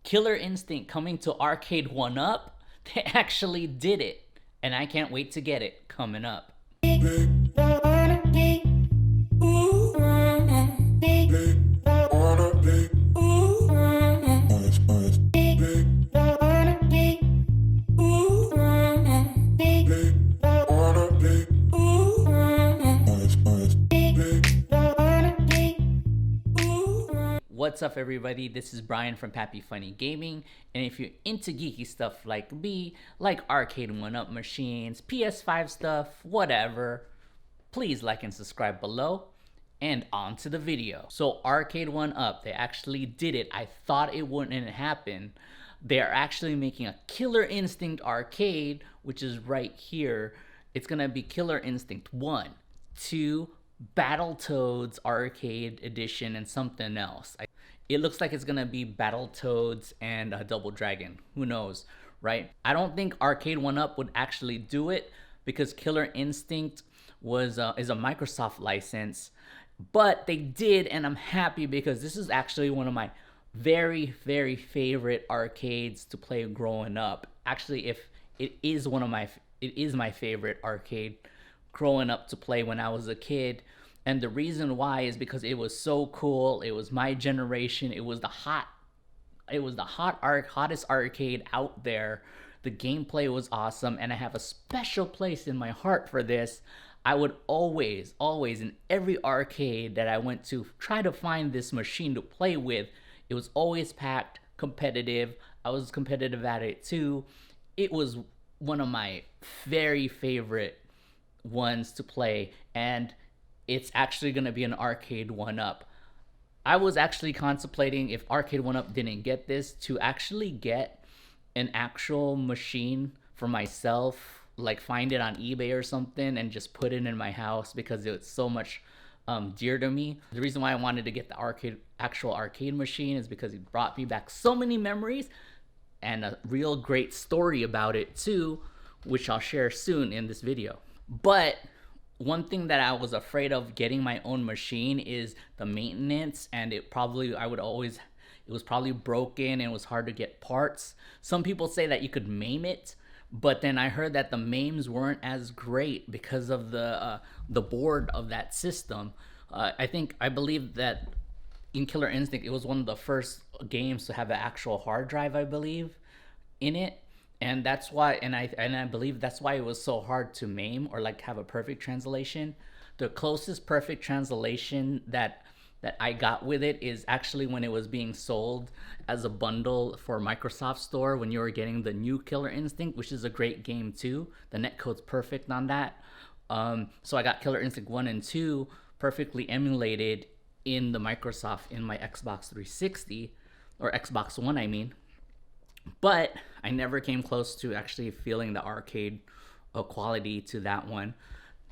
Killer Instinct coming to Arcade1Up. They actually did it, and I can't wait to get it coming up. What's up, everybody? This is Brian from HappyFunnyGaming, and if you're into geeky stuff like me, like Arcade1Up machines, PS5 stuff, whatever, please like and subscribe below, and on to the video. So Arcade1Up, they actually did it. I thought it wouldn't happen. They're actually making a Killer Instinct arcade, which is right here. It's gonna be Killer Instinct 1, 2, Battletoads Arcade Edition, and something else. It looks like it's gonna be Battletoads and Double Dragon. Who knows, right? I don't think Arcade1Up would actually do it because Killer Instinct is a Microsoft license, but they did, and I'm happy because this is actually one of my very, very favorite arcades to play growing up. Actually, if it is my favorite arcade growing up to play when I was a kid. And the reason why is because it was so cool. It was my generation. It was the hottest arcade out there. The gameplay was awesome, and I have a special place in my heart for this. I would always in every arcade that I went to try to find this machine to play with. It was always packed, competitive. I was competitive at it too. It was one of my very favorite ones to play, and it's actually going to be an Arcade1Up. I was actually contemplating, if Arcade1Up didn't get this, to actually get an actual machine for myself, like find it on eBay or something and just put it in my house because it's so much dear to me. The reason why I wanted to get the actual arcade machine is because it brought me back so many memories and a real great story about it too, which I'll share soon in this video. But one thing that I was afraid of getting my own machine is the maintenance, and it was probably broken and it was hard to get parts. Some people say that you could MAME it, but then I heard that the MAMEs weren't as great because of the board of that system. I believe that in Killer Instinct, it was one of the first games to have an actual hard drive, I believe, in it. And that's why, and I believe that's why it was so hard to MAME or like have a perfect translation. The closest perfect translation that I got with it is actually when it was being sold as a bundle for Microsoft Store when you were getting the new Killer Instinct, which is a great game too. The netcode's perfect on that. So I got Killer Instinct 1 and 2 perfectly emulated in my Xbox 360 or Xbox One, I mean. But I never came close to actually feeling the arcade quality to that one.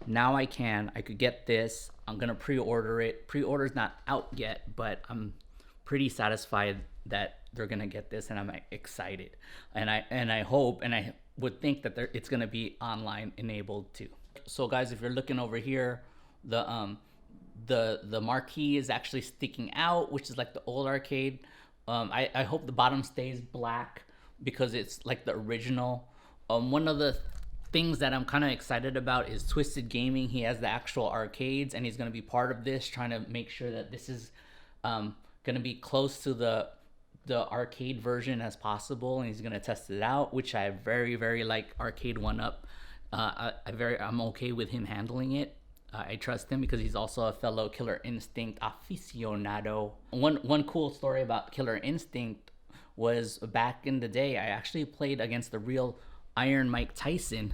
Now I could get this. I'm gonna pre-order it. Pre-order's not out yet, but I'm pretty satisfied that they're gonna get this, and I'm excited. And I hope, and I would think that it's gonna be online enabled too. So guys, if you're looking over here, the marquee is actually sticking out, which is like the old arcade. I hope the bottom stays black because it's like the original. One of the things that I'm kind of excited about is Twisted Gaming. He has the actual arcades, and he's going to be part of this, trying to make sure that this is going to be close to the arcade version as possible, and he's going to test it out, which I very, very like Arcade1Up. I'm okay with him handling it. I trust him because he's also a fellow Killer Instinct aficionado. One cool story about Killer Instinct was back in the day, I actually played against the real Iron Mike Tyson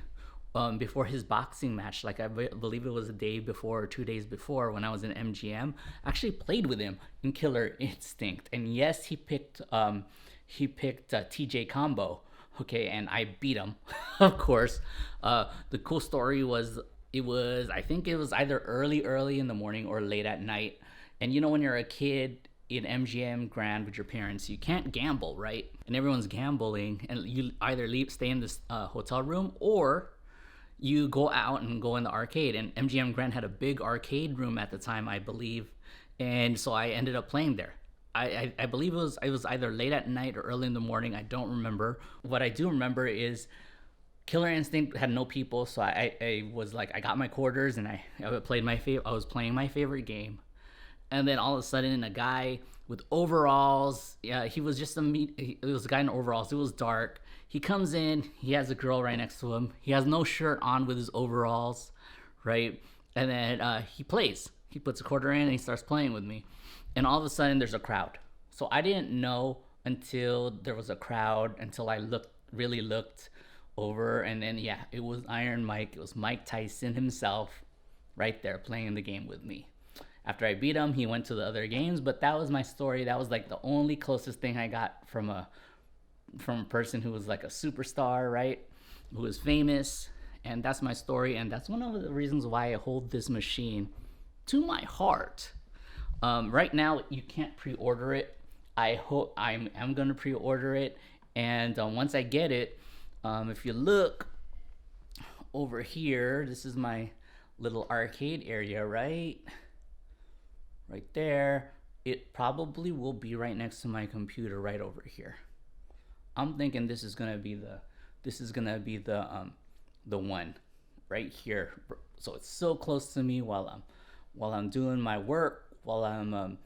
before his boxing match. Like I believe it was a day before or 2 days before when I was in MGM. I actually played with him in Killer Instinct, and yes, he picked TJ Combo. Okay, and I beat him, of course. The cool story was, I think it was either early in the morning or late at night. And you know, when you're a kid in MGM Grand with your parents, you can't gamble, right? And everyone's gambling, and you either stay in this hotel room, or you go out and go in the arcade. And MGM Grand had a big arcade room at the time, I believe. And so I ended up playing there. I believe it was either late at night or early in the morning. I don't remember. What I do remember is Killer Instinct had no people, so I was like, I got my quarters and I was playing my favorite game, and then all of a sudden a guy with overalls, yeah, he was just it was a guy in overalls. It was dark. He comes in, he has a girl right next to him. He has no shirt on with his overalls, right? And then he plays. He puts a quarter in and he starts playing with me, and all of a sudden there's a crowd. So I didn't know until there was a crowd, until I really looked over, and then yeah, it was Iron Mike. It was Mike Tyson himself, right there playing the game with me. After I beat him, he went to the other games, but that was my story. That was like the only closest thing I got from a person who was like a superstar, right? Who was famous, and that's my story, and that's one of the reasons why I hold this machine to my heart. Right now, you can't pre-order it. I hope I'm gonna pre-order it, and once I get it, if you look over here, this is my little arcade area, right? Right there. It probably will be right next to my computer, right over here. I'm thinking this is gonna be the one right here. So it's so close to me while I'm doing my work, while I'm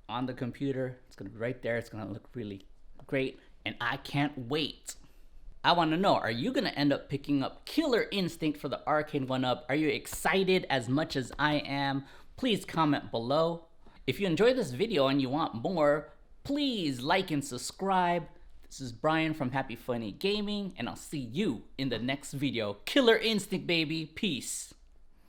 on the computer. It's gonna be right there. It's gonna look really great, and I can't wait. I want to know, are you going to end up picking up Killer Instinct for the Arcade1Up? Are you excited as much as I am? Please comment below. If you enjoyed this video and you want more, please like and subscribe. This is Brian from HappyFunnyGaming, and I'll see you in the next video. Killer Instinct, baby. Peace.